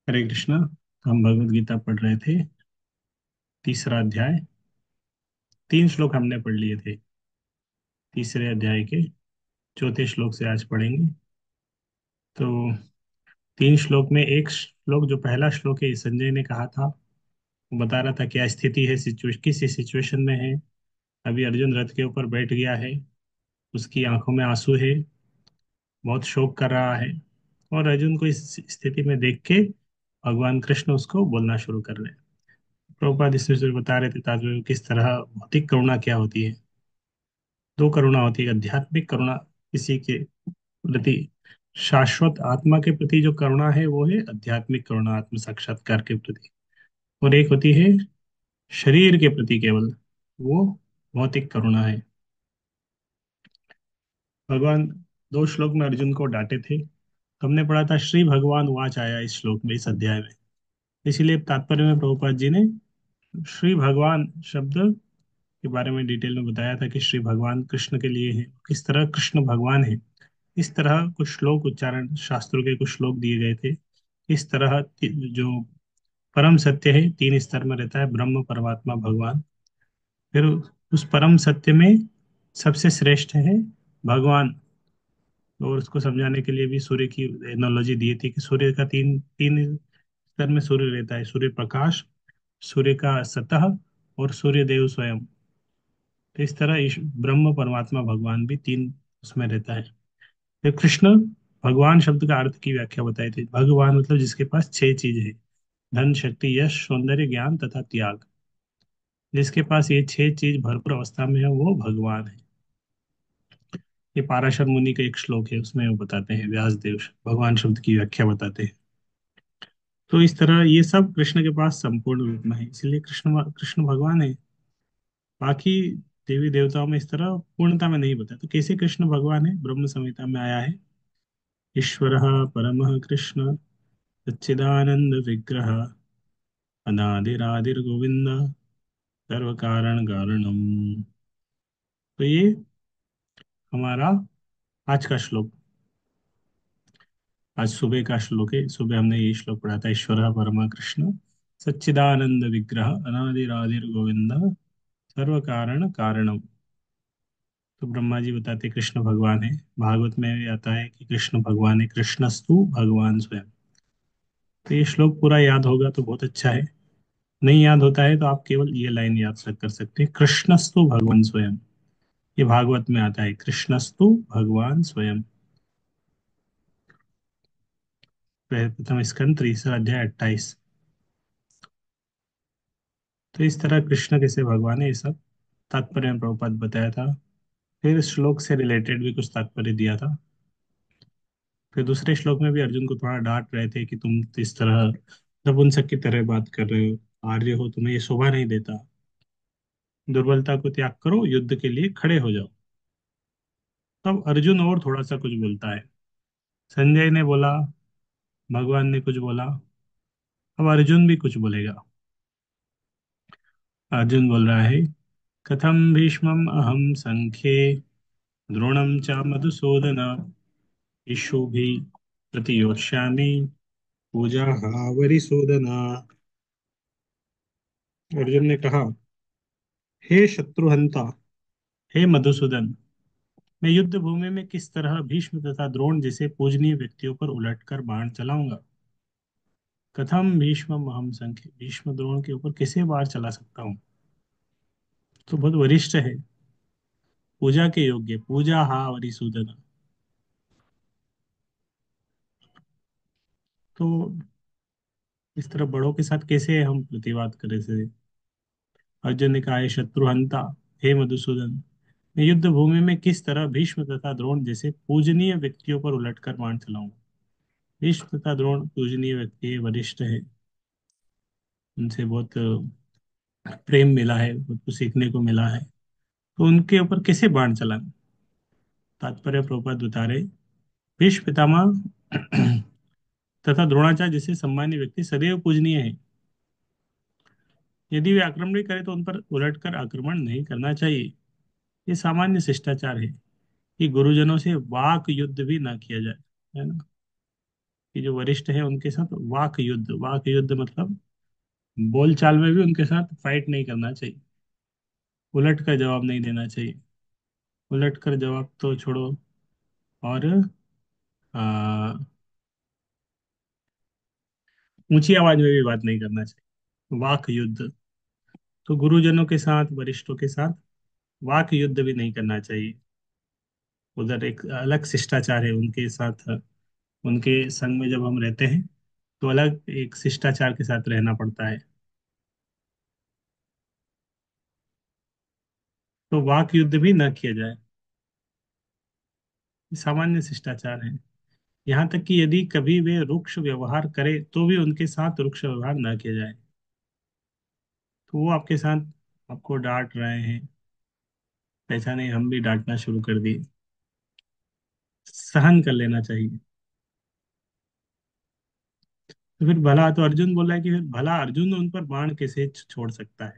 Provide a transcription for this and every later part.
हरे कृष्णा। हम भगवत गीता पढ़ रहे थे। तीसरा अध्याय। 3 श्लोक हमने पढ़ लिए थे। तीसरे अध्याय के चौथे श्लोक से आज पढ़ेंगे। तो 3 श्लोक में एक श्लोक, जो पहला श्लोक है, संजय ने कहा था, वो बता रहा था क्या स्थिति है, किस सिचुएशन में है। अभी अर्जुन रथ के ऊपर बैठ गया है, उसकी आंखों में आंसू है, बहुत शोक कर रहा है। और अर्जुन को इस स्थिति में देख के भगवान कृष्ण उसको बोलना शुरू कर रहे हैं। प्रभुपाद इसमें से बता रहे थे तात्पर्य किस तरह भौतिक करुणा क्या होती है। 2 करुणा होती है, आध्यात्मिक करुणा किसी के प्रति, शाश्वत आत्मा के प्रति जो करुणा है वो है आध्यात्मिक करुणा, आत्म साक्षात्कार के प्रति। और एक होती है शरीर के प्रति केवल, वो भौतिक करुणा है। भगवान 2 श्लोक में अर्जुन को डांटे थे। हमने पढ़ा था श्री भगवान वाच आया इस श्लोक में, इस अध्याय में। इसीलिए तात्पर्य में प्रभुपाद जी ने श्री भगवान शब्द के बारे में डिटेल में बताया था कि श्री भगवान कृष्ण के लिए है, किस तरह कृष्ण भगवान है। इस तरह कुछ श्लोक उच्चारण, शास्त्रों के कुछ श्लोक दिए गए थे। इस तरह जो परम सत्य है 3 स्तर में रहता है, ब्रह्म, परमात्मा, भगवान। फिर उस परम सत्य में सबसे श्रेष्ठ है भगवान। और उसको समझाने के लिए भी सूर्य की एनालॉजी दी थी कि सूर्य का तीन तीन स्तर में सूर्य रहता है, सूर्य प्रकाश, सूर्य का सतह, और सूर्य देव स्वयं। तो इस तरह ब्रह्म, परमात्मा, भगवान भी 3 उसमें रहता है। फिर कृष्ण भगवान शब्द का अर्थ की व्याख्या बताई थी। भगवान मतलब जिसके पास 6 चीज है: धन, शक्ति, यश, सौंदर्य, ज्ञान तथा त्याग। जिसके पास ये 6 चीज भरपूर अवस्था में है वो भगवान है। ये पाराशर मुनि का एक श्लोक है, उसमें वो बताते हैं, व्यास देव भगवान शब्द की व्याख्या बताते हैं। तो इस तरह ये सब कृष्ण के पास संपूर्ण रूप में है, इसलिए कृष्ण कृष्ण भगवान है। बाकी देवी देवताओं में इस तरह पूर्णता में नहीं बताया। तो कैसे कृष्ण भगवान है, ब्रह्म संहिता में आया है, ईश्वर परमः कृष्ण सच्चिदानंद विग्रह अनादिरादिर्गोविंद सर्व कारण कारणम। तो ये हमारा आज का श्लोक, आज सुबह का श्लोक है। सुबह हमने ये श्लोक पढ़ा था, ईश्वर परमा कृष्ण सच्चिदानंद विग्रह अनादिरादिर्गोविंद सर्व कारण कारणम। तो ब्रह्मा जी बताते कृष्ण भगवान है। भागवत में भी आता है कि कृष्ण भगवान है, कृष्णस्तु भगवान स्वयं। तो ये श्लोक पूरा याद होगा तो बहुत अच्छा है। नहीं याद होता है तो आप केवल ये लाइन याद कर सकते हैं, कृष्णस्तु भगवान स्वयं। ये भागवत में आता है, कृष्णस्तु भगवान स्वयं। प्रथम स्कंद तीसरा अध्याय 28। तो इस तरह कृष्ण कैसे भगवान है, ये सब तात्पर्य में प्रभुपाद बताया था। फिर इस श्लोक से रिलेटेड भी कुछ तात्पर्य दिया था। फिर दूसरे श्लोक में भी अर्जुन को थोड़ा डांट रहे थे कि तुम इस तरह नपुंसक की तरह बात कर रहे हो, आर्य हो, तुम्हें ये शोभा नहीं देता। दुर्बलता को त्याग करो, युद्ध के लिए खड़े हो जाओ। तब अर्जुन और थोड़ा सा कुछ बोलता है। संजय ने बोला, भगवान ने कुछ बोला, अब अर्जुन भी कुछ बोलेगा। अर्जुन बोल रहा है, कथम भीष्मम अहम संख्ये द्रोणम च मधुसूदन इषुभिः प्रतियोत्स्यामि पूजा वरिसूदन। अर्जुन ने कहा, हे शत्रुहंता, हे मधुसूदन, मैं युद्ध भूमि में किस तरह भीष्म तथा द्रोण जैसे पूजनीय व्यक्तियों पर उलटकर बाण चलाऊंगा। कथम भीष्म अहम संख्य, भीष्म द्रोण के ऊपर कैसे बाण चला सकता हूँ। तो बहुत वरिष्ठ है, पूजा के योग्य, पूजा वरिसूदन। तो इस तरह बड़ों के साथ कैसे हम प्रतिवाद करें से। अर्जुन ने कहा, हे शत्रुहंता, हे मधुसूदन, मैं युद्ध भूमि में किस तरह भीष्म तथा द्रोण जैसे पूजनीय व्यक्तियों पर उलटकर बाण चलाऊंगा। भीष्म तथा द्रोण पूजनीय व्यक्ति है, वरिष्ठ है, उनसे बहुत प्रेम मिला है, बहुत कुछ सीखने को मिला है। तो उनके ऊपर कैसे बाण चलाएं। तात्पर्य प्रभुपाद बता रहे, भीष्म पितामह तथा द्रोणाचार्य जैसे सम्मान्य व्यक्ति सदैव पूजनीय है। यदि वे आक्रमण भी करें तो उन पर उलटकर आक्रमण नहीं करना चाहिए। ये सामान्य शिष्टाचार है कि गुरुजनों से वाक युद्ध भी ना किया जाए, है ना। कि जो वरिष्ठ है उनके साथ वाक युद्ध मतलब बोल चाल में भी उनके साथ फाइट नहीं करना चाहिए, उलट कर जवाब नहीं देना चाहिए। उलट कर जवाब तो छोड़ो, और आ, ऊंची आवाज में भी बात नहीं करना चाहिए, वाक युद्ध। तो गुरुजनों के साथ, वरिष्ठों के साथ वाक युद्ध भी नहीं करना चाहिए। उधर एक अलग शिष्टाचार है उनके साथ, उनके संग में जब हम रहते हैं तो अलग एक शिष्टाचार के साथ रहना पड़ता है। तो वाक युद्ध भी न किया जाए, ये सामान्य शिष्टाचार है। यहाँ तक कि यदि कभी वे रुक्ष व्यवहार करे तो भी उनके साथ रुक्ष व्यवहार न किया जाए। तो वो आपके साथ आपको डांट रहे हैं, ऐसा नहीं हम भी डांटना शुरू कर दिए, सहन कर लेना चाहिए। तो फिर भला, तो अर्जुन बोला है कि फिर भला अर्जुन उन पर बाण कैसे छोड़ सकता है।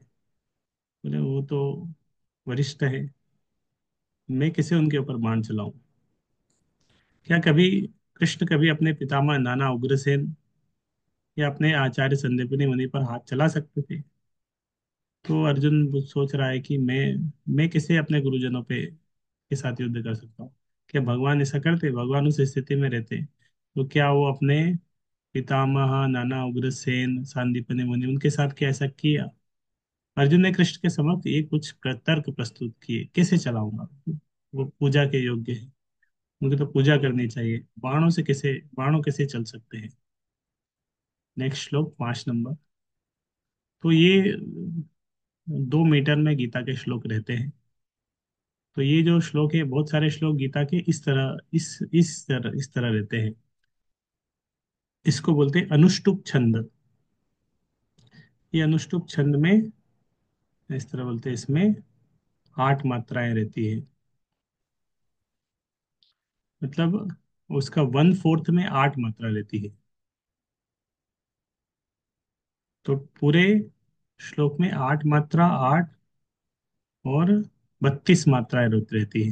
बोले वो तो वरिष्ठ है, मैं कैसे उनके ऊपर बाण चलाऊं। क्या कभी कृष्ण कभी अपने पितामह नाना उग्रसेन या अपने आचार्य संदीपनी मुनि पर हाथ चला सकते थे। तो अर्जुन सोच रहा है कि मैं कैसे अपने गुरुजनों पे के साथ युद्ध कर सकता हूँ। क्या भगवान ऐसा करते, भगवान उस स्थिति में रहते तो क्या वो अपने पितामह नाना उग्रसेन सांदीपनि मुनि उनके साथ क्या ऐसा किया। अर्जुन ने कृष्ण के समक्ष ये कुछ तर्क प्रस्तुत किए, कैसे चलाऊंगा, वो पूजा के योग्य है, उनकी तो पूजा करनी चाहिए, बाणों कैसे चल सकते हैं। नेक्स्ट श्लोक 5 नंबर। तो ये 2 मीटर में गीता के श्लोक रहते हैं। तो ये जो श्लोक है, बहुत सारे श्लोक गीता के इस तरह रहते हैं। इसको बोलते हैं अनुष्टुप छंद। ये अनुष्टुप छंद में इस तरह बोलते हैं, इसमें 8 मात्राएं रहती है। मतलब उसका 1/4 में 8 मात्रा रहती है। तो पूरे श्लोक में 8 मात्रा, 8 और 32 मात्राएं रहती है।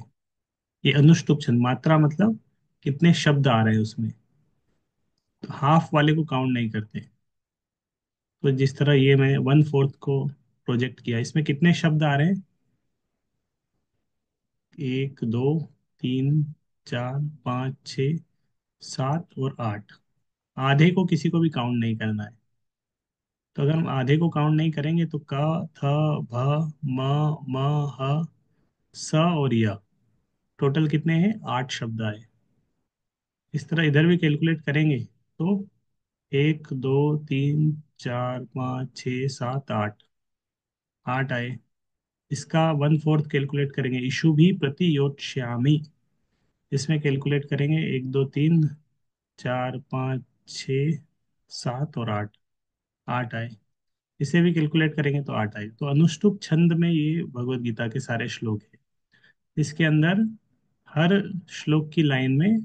ये अनुष्टुप छंद, मात्रा मतलब कितने शब्द आ रहे हैं उसमें, तो हाफ वाले को काउंट नहीं करते। तो जिस तरह ये मैं 1/4 को प्रोजेक्ट किया, इसमें कितने शब्द आ रहे हैं, 1, 2, 3, 4, 5, 6, 7 और 8। आधे को किसी को भी काउंट नहीं करना है। तो अगर हम आधे को काउंट नहीं करेंगे तो क, थ, भ, म, ह, स और य, टोटल कितने हैं, 8 शब्द आए। इस तरह इधर भी कैलकुलेट करेंगे तो 1, 2, 3, 4, 5, 6, 7, 8, 8 आए। इसका 1/4 कैलकुलेट करेंगे, इशु भी प्रति योत्स्यामि। इसमें कैलकुलेट करेंगे 1, 2, 3, 4, 5, 6, 7 और 8, 8 आए। इसे भी कैलकुलेट करेंगे तो 8 आए। तो अनुष्टुप छंद में ये भगवत गीता के सारे श्लोक हैं। इसके अंदर हर श्लोक की लाइन में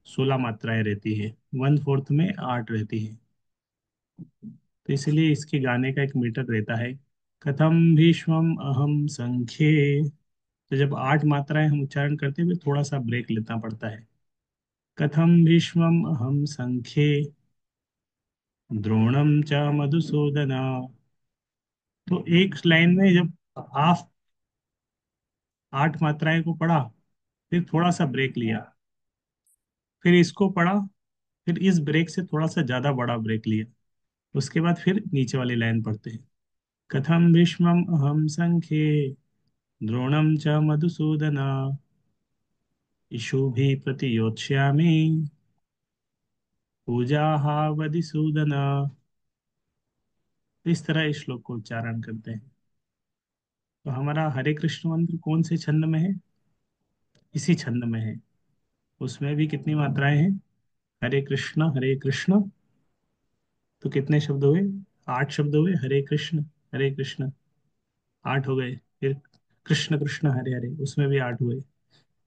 16 मात्राएं रहती है, 1/4 में 8 रहती है। तो इसलिए इसके गाने का एक मीटर रहता है, कथम भीष्मम अहम संख्ये। तो जब 8 मात्राएं हम उच्चारण करते हुए थोड़ा सा ब्रेक लेना पड़ता है। कथम भीष्मम अहम संख्ये द्रोणम च मधुसूदन। तो एक लाइन में जब हाफ 8 मात्राएं को पढ़ा, फिर थोड़ा सा ब्रेक लिया, फिर इसको पढ़ा, फिर इस ब्रेक से थोड़ा सा ज्यादा बड़ा ब्रेक लिया, उसके बाद फिर नीचे वाली लाइन पढ़ते हैं, कथम भीष्मम अहम संख्ये द्रोणम च मधुसूदन इषुभिः प्रतियोत्स्यामि पूजाः वदिसूदन। तो इस तरह इस श्लोक को उच्चारण करते हैं। तो हमारा हरे कृष्ण मंत्र कौन से छंद में है, इसी छंद में है। उसमें भी कितनी मात्राएं हैं, हरे कृष्ण, तो कितने शब्द हुए, 8 शब्द हुए, हरे कृष्ण 8 हो गए। फिर कृष्ण कृष्ण हरे हरे, उसमें भी 8 हुए।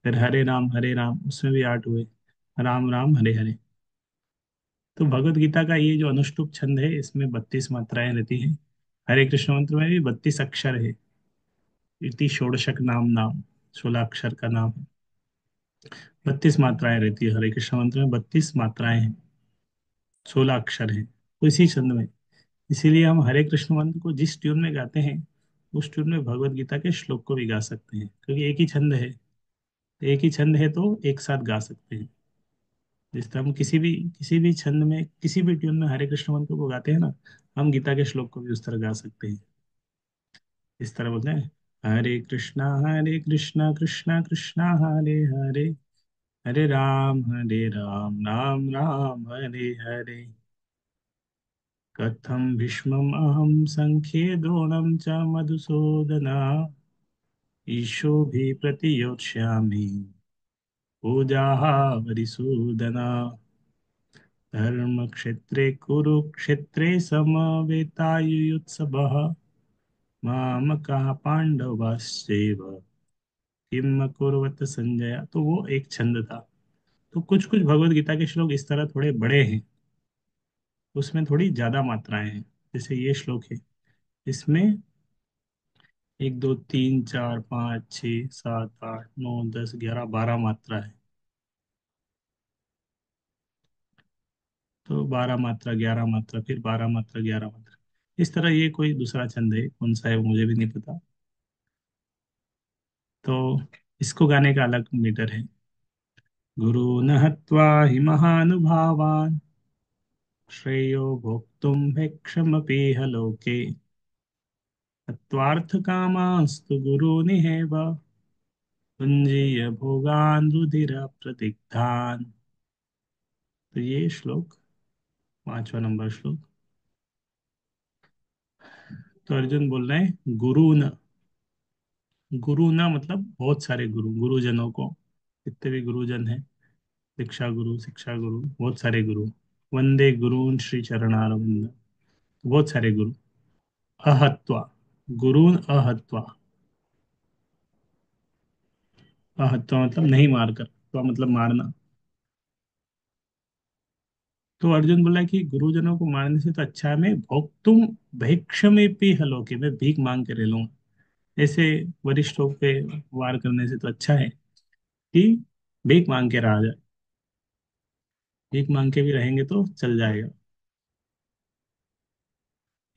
फिर हरे राम, उसमें भी 8 हुए। राम राम हरे हरे। तो भगवत गीता का ये जो अनुष्टुप छंद है, इसमें 32 मात्राएं रहती हैं। हरे कृष्ण मंत्र में भी 32 अक्षर है, इति षोडशक नाम नाम, 16 अक्षर का नाम है। 32 मात्राएं रहती है, हरे कृष्ण मंत्र में 32 मात्राएं हैं। 16 अक्षर है उसी छंद में। इसीलिए हम हरे कृष्ण मंत्र को जिस ट्यून में गाते हैं उस ट्यून में भगवत गीता के श्लोक को भी गा सकते हैं, क्योंकि एक ही छंद है। तो एक ही छंद है तो एक साथ गा सकते हैं। जिस तरह हम किसी भी छंद में किसी भी ट्यून में हरे कृष्ण मंत्र को गाते हैं ना, हम गीता के श्लोक को भी उस तरह गा सकते हैं। इस तरह बोलते हैं, हरे कृष्णा कृष्णा कृष्णा हरे हरे, हरे राम राम राम हरे हरे। कथं भीष्मम् अहं सङ्ख्ये द्रोणं च मधुसूदन, ईशोभिः प्रतियोत्स्यामि पूजाः वरिसूदन। धर्मक्षेत्रे कुरुक्षेत्रे समवेतायुयुत्सवः, मामकाः पाण्डवाश्चैव किम अकुर्वत संजय। तो वो एक छंद था। तो कुछ कुछ भगवत गीता के श्लोक इस तरह थोड़े बड़े हैं, उसमें थोड़ी ज्यादा मात्राएं हैं। जैसे ये श्लोक है, इसमें 1 2 3 4 5 6 7 8 9 10 11 12 मात्रा है। तो 12 मात्रा, 11 मात्रा, फिर 12 मात्रा, 11 मात्रा, इस तरह ये कोई दूसरा छंद है, कौन सा है वो मुझे भी नहीं पता। तो इसको गाने का अलग मीटर है। गुरु न हत्वा हि महानुभावान्, श्रेयो भोक्तुं भैक्षमपीह लोके, हत्वार्थकामास्तु गुरूनिहेव पुञ्जीय भोगान् रुधिरप्रदिग्धान्। तो ये श्लोक, 5वां नंबर श्लोक। तो अर्जुन बोल रहे हैं गुरु न, गुरु न मतलब बहुत सारे गुरु, गुरुजनों को, जितने भी गुरुजन हैं, दीक्षा गुरु, शिक्षा गुरु, बहुत सारे गुरु, वंदे गुरून् श्री चरणारविंद, बहुत सारे गुरु। अहत्वा, गुरून् अहत्वा, अहत्वा मतलब नहीं मारकर, तो मतलब मारना। तो अर्जुन बोला कि गुरुजनों को मारने से तो अच्छा है मैं भोक्तुम भैक्षमेपि हलोके, मैं भीख मांग के रह लूंगा। ऐसे वरिष्ठों पे वार करने से तो अच्छा है कि भीख मांग के रहा जाए। भीख मांग के भी रहेंगे तो चल जाएगा।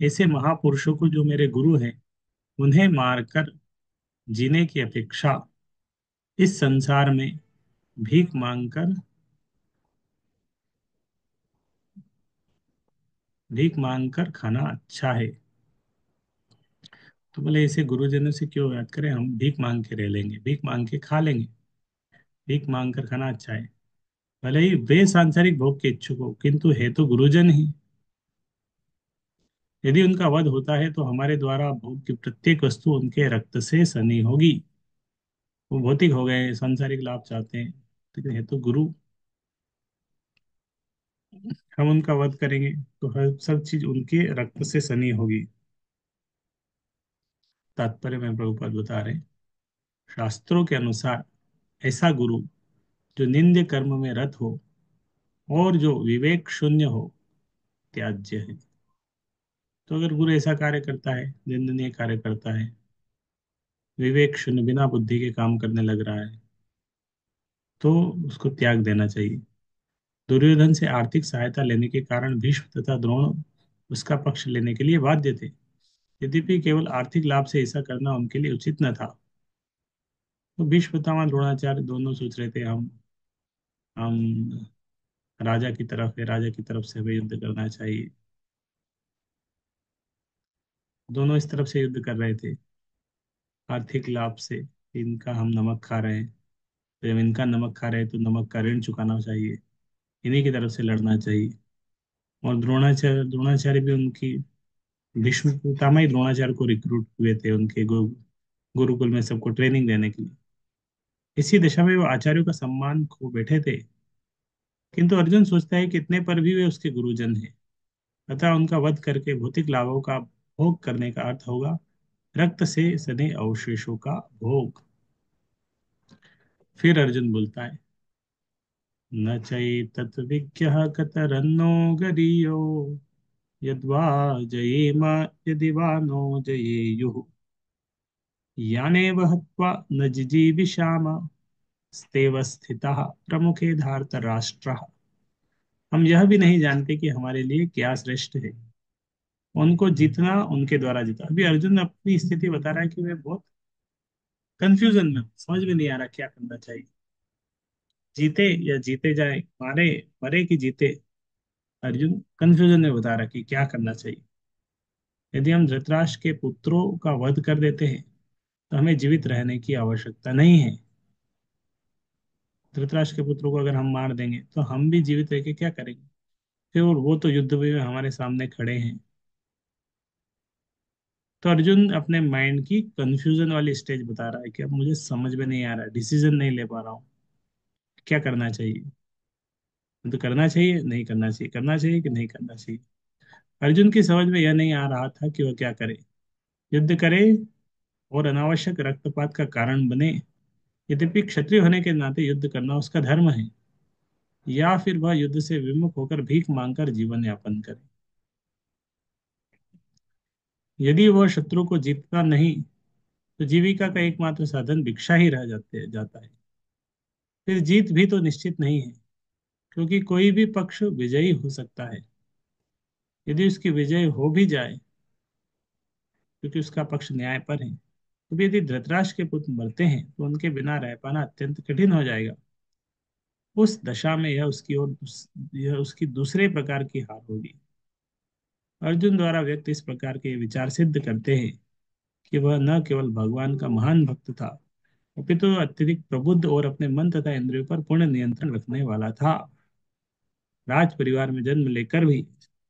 ऐसे महापुरुषों को जो मेरे गुरु हैं, उन्हें मारकर जीने की अपेक्षा इस संसार में भीख मांगकर, भीख मांगकर खाना अच्छा है। तो बोले ऐसे गुरुजनों से क्यों याद करें, हम भीख मांग के रह लेंगे, भीख मांग के खा लेंगे। भीख मांग कर खाना अच्छा है। भले ही वे सांसारिक भोग के इच्छुक हो, किंतु है तो गुरुजन ही। यदि उनका वध होता है तो हमारे द्वारा भोग की प्रत्येक वस्तु उनके रक्त से सनी होगी। वो भौतिक हो गए, सांसारिक लाभ चाहते हैं, लेकिन है तो गुरु। हम उनका वध करेंगे तो हर सब चीज उनके रक्त से सनी होगी। तात्पर्य में प्रभुपाद बता रहे हैं, शास्त्रों के अनुसार ऐसा गुरु जो निंद्य कर्म में रत हो और जो विवेक शून्य हो, त्याज्य है। तो अगर गुरु ऐसा कार्य करता है, निंदनीय कार्य करता है, विवेक शून्य बिना बुद्धि के काम करने लग रहा है, तो उसको त्याग देना चाहिए। दुर्योधन से आर्थिक सहायता लेने के कारण भीष्म तथा द्रोण उसका पक्ष लेने के लिए बाध्य थे। यद्यपि केवल आर्थिक लाभ से ऐसा करना उनके लिए उचित न था। तो भीष्म पितामह द्रोणाचार्य दोनों सोच रहे थे, हम राजा की तरफ है, राजा की तरफ से हमें युद्ध करना चाहिए। दोनों इस तरफ से युद्ध कर रहे थे, आर्थिक लाभ से। इनका हम नमक खा रहे हैं, तो जब इनका नमक खा रहे हैं तो नमक का ऋण चुकाना चाहिए, इन्हीं की तरफ से लड़ना चाहिए। और द्रोणाचार्य भी उनकी, भीष्म पितामह ही द्रोणाचार्य को रिक्रूट हुए थे उनके गुरुकुल में सबको ट्रेनिंग देने के लिए। इसी दिशा में वो आचार्यों का सम्मान खो बैठे थे। किंतु अर्जुन सोचता है कि इतने पर भी वे उसके गुरुजन हैं, अतः उनका वध करके भौतिक लाभों का भोग करने का अर्थ होगा रक्त से सने अवशेषों का भोग। फिर अर्जुन बोलता है, न चैतत् विज्ञः कतरन्नो गरीयो, यद्वा जयेम यदि वा नो जयेयुः, यानेव हत्वा न जिजीविषाम स्तेव स्थितः प्रमुखे धार्तराष्ट्रः। हम यह भी नहीं जानते कि हमारे लिए क्या श्रेष्ठ है। उनको जीतना उनके द्वारा जीता। अभी अर्जुन अपनी स्थिति बता रहा है कि वे बहुत कंफ्यूजन में हूं, समझ में नहीं आ रहा क्या करना चाहिए। जीते या जीते जाए, मारे, मरे कि जीते। अर्जुन कंफ्यूजन में बता रहा कि क्या करना चाहिए। यदि हम धृतराष्ट्र के पुत्रों का वध कर देते हैं तो हमें जीवित रहने की आवश्यकता नहीं है। धृतराष्ट्र के पुत्रों को अगर हम मार देंगे तो हम भी जीवित रह के क्या करेंगे? फिर वो तो युद्ध में हमारे सामने खड़े हैं। तो अर्जुन अपने माइंड की कंफ्यूजन वाली स्टेज बता रहा है कि अब मुझे समझ में नहीं आ रहा, डिसीजन नहीं ले पा रहा हूँ, क्या करना चाहिए। तो करना चाहिए नहीं करना चाहिए, करना चाहिए कि नहीं करना चाहिए। अर्जुन की समझ में यह नहीं आ रहा था कि वह क्या करे। युद्ध करे और अनावश्यक रक्तपात का कारण बने। यद्यपि क्षत्रिय होने के नाते युद्ध करना उसका धर्म है, या फिर वह युद्ध से विमुख होकर भीख मांगकर जीवन यापन करे। यदि वह शत्रु को जीतता नहीं तो जीविका का एकमात्र साधन भिक्षा ही रह जाता है। फिर जीत भी तो निश्चित नहीं है, क्योंकि कोई भी पक्ष विजयी हो सकता है। यदि उसकी विजय हो भी जाए, क्योंकि उसका पक्ष न्याय पर है, तो भी यदि धृतराष्ट्र के पुत्र मरते हैं तो उनके बिना रह पाना अत्यंत कठिन हो जाएगा। उस दशा में यह उसकी दूसरे प्रकार की हार होगी। अर्जुन द्वारा व्यक्त इस प्रकार के विचार सिद्ध करते हैं कि वह न केवल भगवान का महान भक्त था, अपितु अत्यधिक प्रबुद्ध और अपने मन तथा इंद्रियों पर पूर्ण नियंत्रण रखने वाला था। राज परिवार में जन्म लेकर भी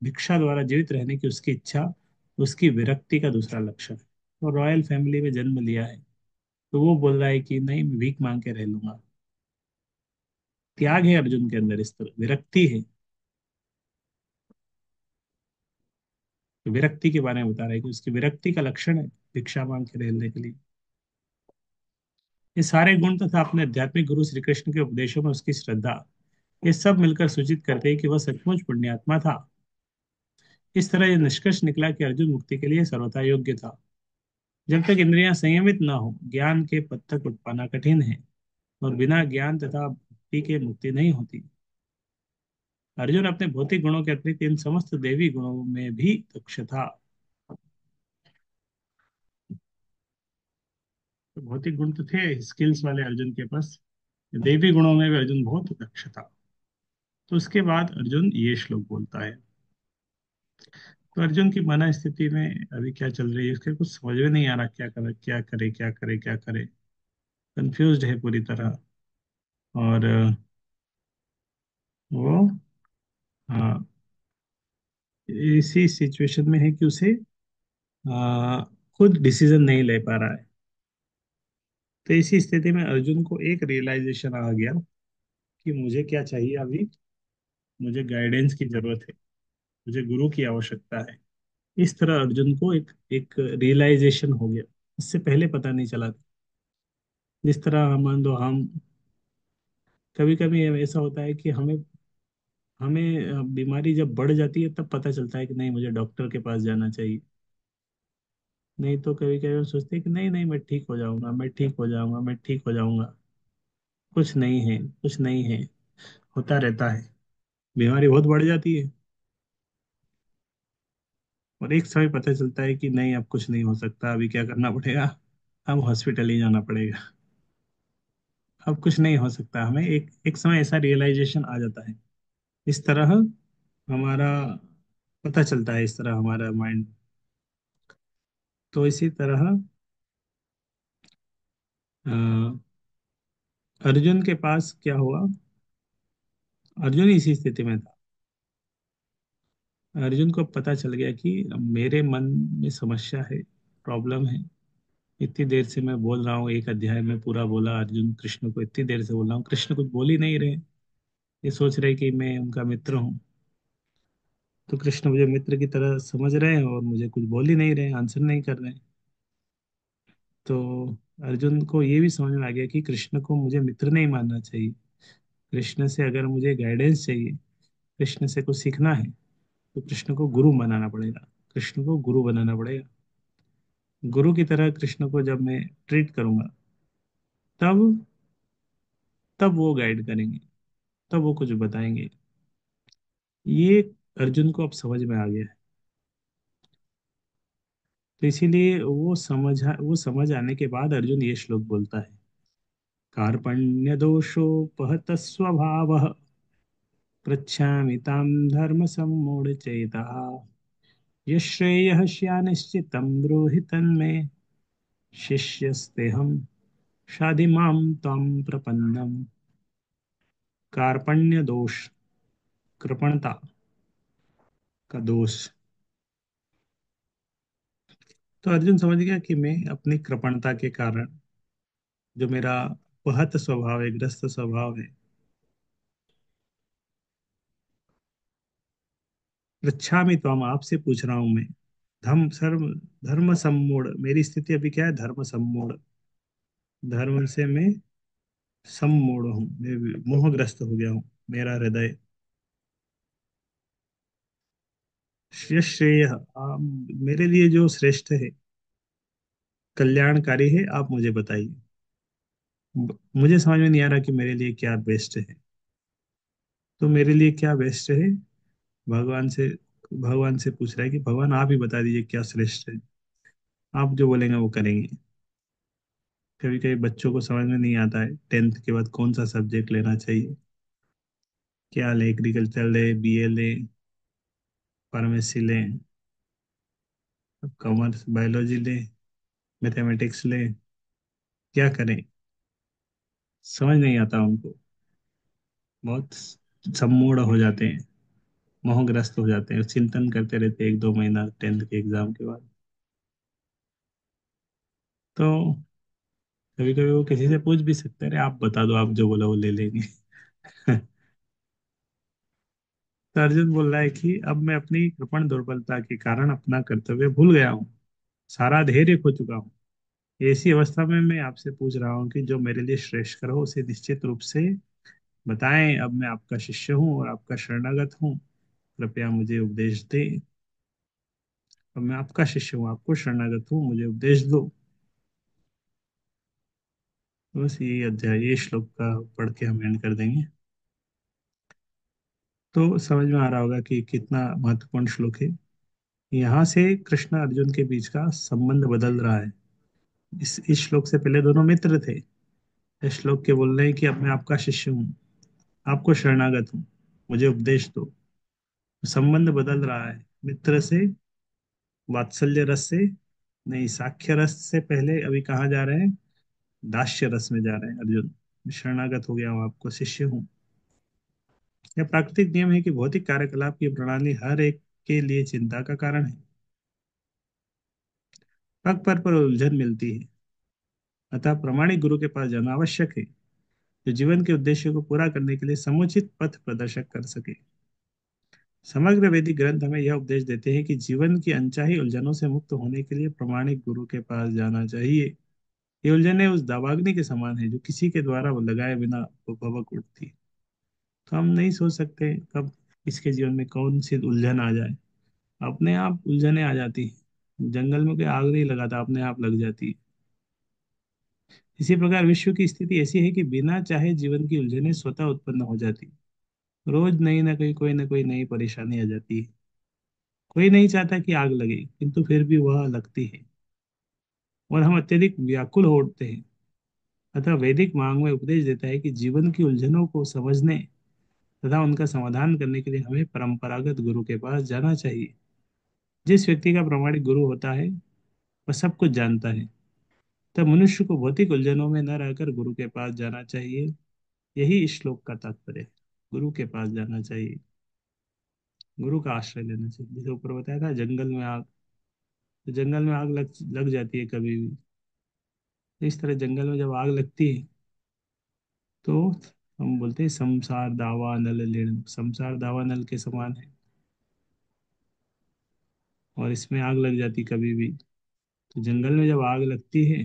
भिक्षा द्वारा जीवित रहने की उसकी इच्छा उसकी विरक्ति का दूसरा लक्षण है। तो रॉयल फैमिली में जन्म लिया है, तो वो बोल रहा है कि नहीं, मैं भीख मांग के रह लूंगा। त्याग है अर्जुन के अंदर, इस तरह विरक्ति है। तो विरक्ति के बारे में बता रहा है कि उसकी विरक्ति का लक्षण है भिक्षा मांग के रहने के लिए। ये सारे गुण तथा अपने आध्यात्मिक गुरु श्री कृष्ण के उपदेशों में उसकी श्रद्धा, ये सब मिलकर सूचित करते हैं कि वह सचमुच पुण्यात्मा था। इस तरह यह निष्कर्ष निकला कि अर्जुन मुक्ति के लिए सर्वथा योग्य था। जब तक इंद्रियां संयमित न हो, ज्ञान के पद तक उठ पाना कठिन है, और बिना ज्ञान तथा भक्ति के मुक्ति नहीं होती। अर्जुन अपने भौतिक गुणों के अतिरिक्त इन समस्त देवी गुणों में भी दक्ष था। तो भौतिक गुण तो थे स्किल्स वाले अर्जुन के पास, देवी गुणों में भी अर्जुन बहुत दक्ष था। तो उसके बाद अर्जुन ये श्लोक बोलता है। तो अर्जुन की मन स्थिति में अभी क्या चल रही है उसके कुछ समझ में नहीं आ रहा, क्या करे क्या करे क्या करे क्या करे। कंफ्यूज्ड है पूरी तरह। और वो, हाँ, इसी सिचुएशन में है कि उसे खुद डिसीजन नहीं ले पा रहा है। तो इसी स्थिति में अर्जुन को एक रियलाइजेशन आ गया कि मुझे क्या चाहिए अभी। मुझे गाइडेंस की जरूरत है, मुझे गुरु की आवश्यकता है। इस तरह अर्जुन को एक एक रियलाइजेशन हो गया। इससे पहले पता नहीं चला था। जिस तरह मान लो हम, कभी कभी ऐसा होता है कि हमें हमें बीमारी जब बढ़ जाती है तब पता चलता है कि नहीं, मुझे डॉक्टर के पास जाना चाहिए। नहीं तो कभी कभी हम सोचते हैं कि नहीं नहीं, मैं ठीक हो जाऊंगा, मैं ठीक हो जाऊंगा, मैं ठीक हो जाऊंगा। कुछ नहीं है, कुछ नहीं है, होता रहता है। बीमारी बहुत बढ़ जाती है और एक समय पता चलता है कि नहीं, अब कुछ नहीं हो सकता, अभी क्या करना पड़ेगा, अब हॉस्पिटल ही जाना पड़ेगा। अब कुछ नहीं हो सकता। हमें एक एक समय ऐसा रियलाइजेशन आ जाता है। इस तरह हमारा पता चलता है, इस तरह हमारा माइंड। तो इसी तरह अ, अर्जुन के पास क्या हुआ। अर्जुन इसी स्थिति में था। अर्जुन को पता चल गया कि मेरे मन में समस्या है, प्रॉब्लम है। इतनी देर से मैं बोल रहा हूँ, एक अध्याय में पूरा बोला अर्जुन कृष्ण को, इतनी देर से बोल रहा हूँ, कृष्ण कुछ बोल ही नहीं रहे। ये सोच रहे कि मैं उनका मित्र हूँ। तो कृष्ण मुझे मित्र की तरह समझ रहे हैं और मुझे कुछ बोल ही नहीं रहे, आंसर नहीं कर रहे हैं। तो अर्जुन को ये भी समझ में आ गया कि कृष्ण को मुझे मित्र नहीं मानना चाहिए। कृष्ण से अगर मुझे गाइडेंस चाहिए, कृष्ण से कुछ सीखना है, तो कृष्ण को गुरु बनाना पड़ेगा। कृष्ण को गुरु बनाना पड़ेगा। गुरु की तरह कृष्ण को जब मैं ट्रीट करूंगा, तब तब वो गाइड करेंगे, तब वो कुछ बताएंगे। ये अर्जुन को अब समझ में आ गया है। तो इसीलिए वो समझ आने के बाद अर्जुन ये श्लोक बोलता है। कार्पण्य दोषोपहत स्वभावः पृच्छामि तां धर्म सम्मूढ़चेतः यश्रेयः स्यानिश्चितं ब्रूहि तन्मे शिष्यस्तेऽहं शाधि मां त्वां प्रपन्नम्। कार्पण्य दोष, कृपणता का दोष। तो अर्जुन समझ गया कि मैं अपनी कृपणता के कारण, जो मेरा वहत स्वभाव है, ग्रस्त स्वभाव है। पृच्छामि त्वम, आपसे पूछ रहा हूं मैं। धर्म सम्मूढ़, मेरी स्थिति अभी क्या है? धर्म सम्मूढ़। धर्म से मैं सम्मूढ़ हूँ, मैं मोहग्रस्त हो गया हूँ। मेरा हृदय श्रेय, मेरे लिए जो श्रेष्ठ है, कल्याणकारी है, आप मुझे बताइए। मुझे समझ में नहीं आ रहा कि मेरे लिए क्या बेस्ट है। तो मेरे लिए क्या बेस्ट है, भगवान से भगवान से पूछ रहा है कि भगवान आप ही बता दीजिए क्या श्रेष्ठ है। आप जो बोलेंगे वो करेंगे। कभी कभी बच्चों को समझ में नहीं आता है 10th के बाद कौन सा सब्जेक्ट लेना चाहिए। क्या ले, एग्रीकल्चर ले, बीए ले, फार्मेसी ले, कॉमर्स, बायोलॉजी ले, मैथमेटिक्स ले, क्या करें? समझ नहीं आता उनको। बहुत सम्मूढ़ हो जाते हैं, मोहग्रस्त हो जाते हैं, चिंतन करते रहते हैं 1-2 महीना 10th के एग्जाम के बाद। तो कभी कभी वो किसी से पूछ भी सकते हैं, अरे आप बता दो, आप जो बोला वो ले लेंगे। तो अर्जुन बोल रहा है कि अब मैं अपनी कृपण दुर्बलता के कारण अपना कर्तव्य भूल गया हूँ, सारा धैर्य खो चुका हूँ। ऐसी अवस्था में मैं आपसे पूछ रहा हूँ कि जो मेरे लिए श्रेष्ठ करो उसे निश्चित रूप से बताएं। अब मैं आपका शिष्य हूँ और आपका शरणागत हूँ, कृपया मुझे उपदेश दें। अब मैं आपका शिष्य हूँ, आपको शरणागत हूँ, मुझे उपदेश दो। बस ये अध्याय, ये श्लोक का पढ़ के हम एंड कर देंगे। तो समझ में आ रहा होगा कि कितना महत्वपूर्ण श्लोक है। यहाँ से कृष्ण अर्जुन के बीच का संबंध बदल रहा है। इस श्लोक से पहले दोनों मित्र थे। इस श्लोक के बोल रहे हैं कि अब मैं आपका शिष्य हूँ, आपको शरणागत हूँ, मुझे उपदेश दो। संबंध बदल रहा है, मित्र से वात्सल्य रस से, नहीं, साख्य रस से पहले अभी कहाँ जा रहे हैं? दास्य रस में जा रहे हैं अर्जुन। मैं शरणागत हो गया हूँ, आपको शिष्य हूँ। यह प्राकृतिक नियम है कि भौतिक कार्यकलाप की प्रणाली हर एक के लिए चिंता का कारण है। पग पर उलझन मिलती है। अतः प्रामाणिक गुरु के पास जाना आवश्यक है, जो जीवन के उद्देश्य को पूरा करने के लिए समुचित पथ प्रदर्शक कर सके। समग्र वैदिक ग्रंथ हमें यह उपदेश देते हैं कि जीवन की अनचाही उलझनों से मुक्त होने के लिए प्रामाणिक गुरु के पास जाना चाहिए। ये उलझनें उस दावाग्नि के समान है जो किसी के द्वारा वो लगाए बिना वो भभक उठती। तो हम नहीं सोच सकते कब किसके जीवन में कौन सी उलझन आ जाए। अपने आप उलझने आ जाती है। जंगल में कोई आग नहीं लगाता, अपने आप लग जाती है। इसी प्रकार विश्व की स्थिति ऐसी है कि बिना चाहे जीवन की उलझनें स्वतः उत्पन्न हो जाती। रोज नई ना कोई नई परेशानी आ जाती है। कोई नहीं चाहता कि आग लगे, किंतु फिर भी वह लगती है और हम अत्यधिक व्याकुल हो उठते हैं। अतः वैदिक मांग में उपदेश देता है कि जीवन की उलझनों को समझने तथा उनका समाधान करने के लिए हमें परंपरागत गुरु के पास जाना चाहिए। जिस व्यक्ति का प्रामाणिक गुरु होता है वह सब कुछ जानता है। तब मनुष्य को भौतिक उलझनों में न रहकर गुरु के पास जाना चाहिए। यही इस श्लोक का तात्पर्य है। गुरु के पास जाना चाहिए, गुरु का आश्रय लेना चाहिए। जैसे ऊपर बताया था, जंगल में आग, तो जंगल में आग लग जाती है कभी भी। तो इस तरह जंगल में जब आग लगती है तो हम बोलते हैं संसार दावा नल लीण, संसार दावा नल के समान है। और इसमें आग लग जाती कभी भी। तो जंगल में जब आग लगती है,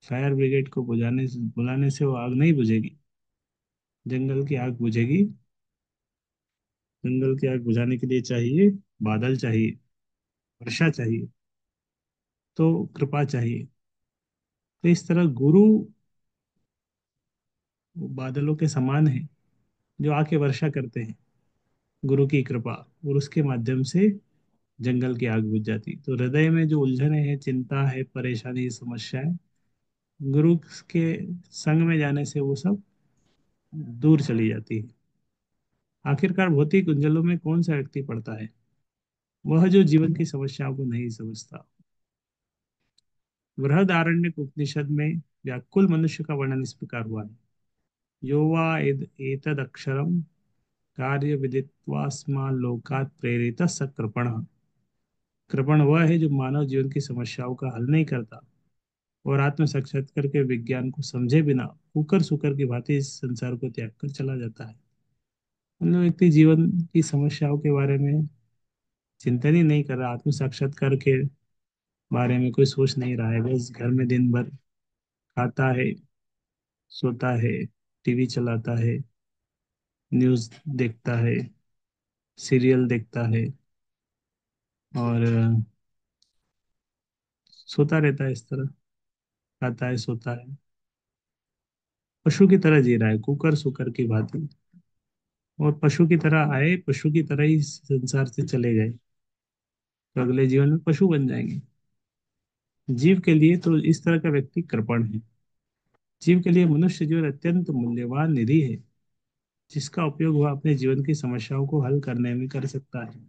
फायर ब्रिगेड को बुलाने से वो आग नहीं बुझेगी। जंगल की आग बुझेगी। जंगल की आग बुझाने के लिए चाहिए बादल, चाहिए वर्षा, चाहिए तो कृपा चाहिए। तो इस तरह गुरु बादलों के समान है, जो आके वर्षा करते हैं। गुरु की कृपा, और उसके माध्यम से जंगल की आग बुझ जाती। तो हृदय में जो उलझने हैं, चिंता है, परेशानी, समस्याएं, गुरु के संग में जाने से वो सब दूर चली जाती है। आखिरकार भौतिक उंजलों में कौन सा व्यक्ति पड़ता है? वह जो जीवन की समस्याओं को नहीं समझता। बृहदारण्यक उपनिषद में व्याकुल मनुष्य का वर्णन इस प्रकार हुआ है। यो वा एतदक्षरम कार्य विदित्वास्मा लोकात् प्रेरित स कृपण। कृपण वह है जो मानव जीवन की समस्याओं का हल नहीं करता और आत्म साक्षात्कार के विज्ञान को समझे बिना कुकर सुकर की भांति इस संसार को त्याग कर चला जाता है। मतलब व्यक्ति जीवन की समस्याओं के बारे में चिंतन ही नहीं कर रहा, आत्म साक्षात्कार के बारे में कोई सोच नहीं रहा है, बस घर में दिन भर खाता है, सोता है, टीवी चलाता है, न्यूज़ देखता है, सीरियल देखता है, और सोता रहता है इस तरह, खाता है, सोता है, पशु की तरह जी रहा है, कुकर सुकर की भांति। और पशु की तरह आए, पशु की तरह ही संसार से चले गए, तो अगले जीवन में पशु बन जाएंगे। जीव के लिए तो इस तरह का व्यक्ति कृपण है। जीव के लिए मनुष्य जीवन अत्यंत मूल्यवान निधि है, जिसका उपयोग वह अपने जीवन की समस्याओं को हल करने में कर सकता है।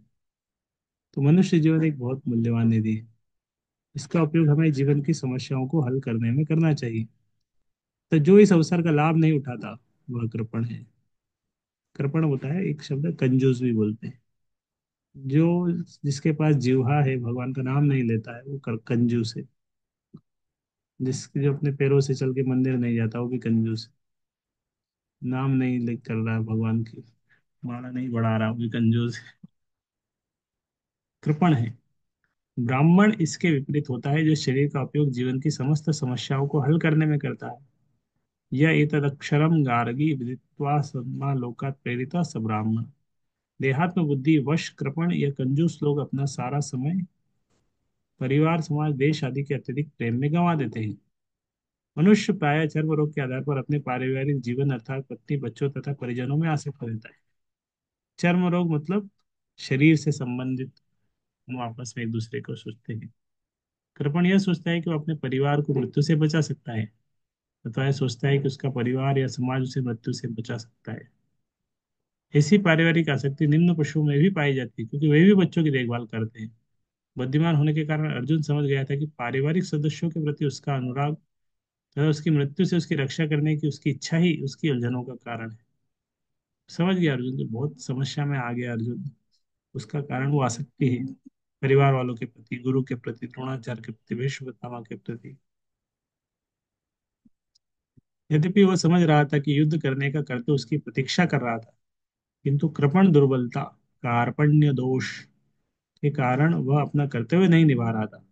तो मनुष्य जीवन एक बहुत मूल्यवान निधि है, इसका उपयोग हमें जीवन की समस्याओं को हल करने में करना चाहिए। तो जो इस अवसर का लाभ नहीं उठाता, वह कृपण है। कृपण होता है एक शब्द कंजूस भी बोलते हैं। जो जिसके पास जिह्वा है, भगवान का नाम नहीं लेता है, वो कंजूस है। जो अपने पैरों से चल के मंदिर नहीं जाता, वो भी कंजूस है। नाम नहीं लिख कर रहा है भगवान की, माला नहीं बढ़ा रहा, वो भी कंजूस है, कृपण है। ब्राह्मण इसके विपरीत होता है, जो शरीर का उपयोग जीवन की समस्त समस्याओं को हल करने में करता है। यह एतदक्षरम गार्गी विदित्वा सद्मा लोकात् प्रेरिता स ब्राह्मण। देहात्म बुद्धि वश कृपण या कंजूस लोग अपना सारा समय परिवार, समाज, देश आदि के अत्यधिक प्रेम में गंवा देते हैं। मनुष्य प्रायः चर्म रोग के आधार पर अपने पारिवारिक जीवन अर्थात पत्नी, बच्चों तथा परिजनों में आसक्त रहता है। चर्म रोग मतलब शरीर से संबंधित, हम आपस में एक दूसरे को सोचते हैं। कृपण यह सोचता है कि वो अपने परिवार को मृत्यु से बचा सकता है, अथवा यह सोचता है कि उसका परिवार या समाज उसे मृत्यु से बचा सकता है। ऐसी पारिवारिक आसक्ति निम्न पशुओं में भी पाई जाती है, क्योंकि वे भी बच्चों की देखभाल करते हैं। बुद्धिमान होने के कारण अर्जुन समझ गया था कि पारिवारिक सदस्यों के प्रति उसका अनुराग तथा उसकी मृत्यु से उसकी रक्षा करने की उसकी इच्छा ही उसकी उलझनों का कारण है। समझ गया अर्जुन, तो बहुत समस्या में आ गया अर्जुन। उसका कारण वो आसक्ति है, परिवार वालों के प्रति, गुरु के प्रति, द्रोणाचार्य के प्रति, भीष्म पितामह के प्रति। यद्यपि वह समझ रहा था कि युद्ध करने का करते उसकी प्रतीक्षा कर रहा था, किंतु कृपण दुर्बलता, कार्पण्य दोष के कारण वह अपना कर्तव्य नहीं निभा रहा था।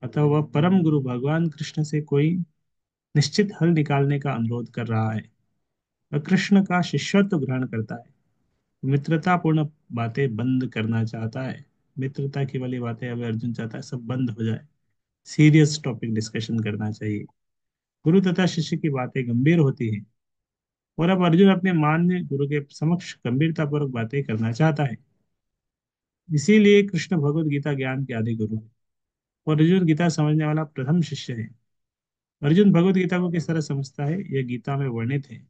अतः वह परम गुरु भगवान कृष्ण से कोई निश्चित हल निकालने का अनुरोध कर रहा है। वह कृष्ण का शिष्यत्व ग्रहण करता है, मित्रतापूर्ण बातें बंद करना चाहता है। मित्रता की वाली बातें अब अर्जुन चाहता है सब बंद हो जाए, सीरियस टॉपिक डिस्कशन करना चाहिए। गुरु तथा शिष्य की बातें गंभीर होती हैं, और अब अर्जुन अपने मान्य गुरु के समक्ष गंभीरतापूर्वक बातें करना चाहता है। इसीलिए कृष्ण भगवत गीता ज्ञान के आदि गुरु है, और अर्जुन गीता समझने वाला प्रथम शिष्य है। अर्जुन भगवत गीता को किस तरह समझता है, यह गीता में वर्णित है।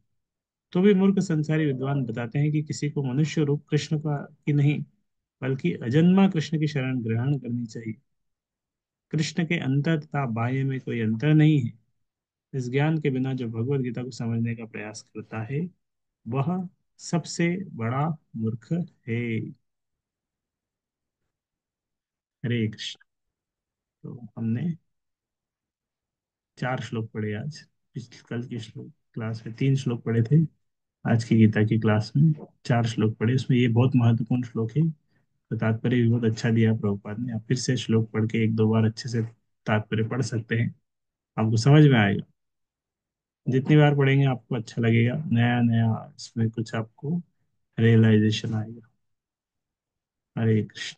तो भी मूर्ख संसारी विद्वान बताते हैं कि किसी को मनुष्य रूप कृष्ण का की नहीं, बल्कि अजन्मा कृष्ण की शरण ग्रहण करनी चाहिए। कृष्ण के अंतर तथा बाह्य में कोई अंतर नहीं है। इस ज्ञान के बिना जो भगवत गीता को समझने का प्रयास करता है, वह सबसे बड़ा मूर्ख है। हरे कृष्ण। तो हमने 4 श्लोक पढ़े आज। कल की श्लोक क्लास में 3 श्लोक पढ़े थे, आज की गीता की क्लास में 4 श्लोक पढ़े। उसमें ये बहुत महत्वपूर्ण श्लोक है, तो तात्पर्य भी बहुत अच्छा दिया प्रभुपाद ने। आप फिर से श्लोक पढ़ के 1-2 बार अच्छे से तात्पर्य पढ़ सकते हैं, आपको समझ में आएगा। जितनी बार पढ़ेंगे आपको अच्छा लगेगा, नया नया इसमें कुछ आपको रियलाइजेशन आएगा। हरे कृष्ण।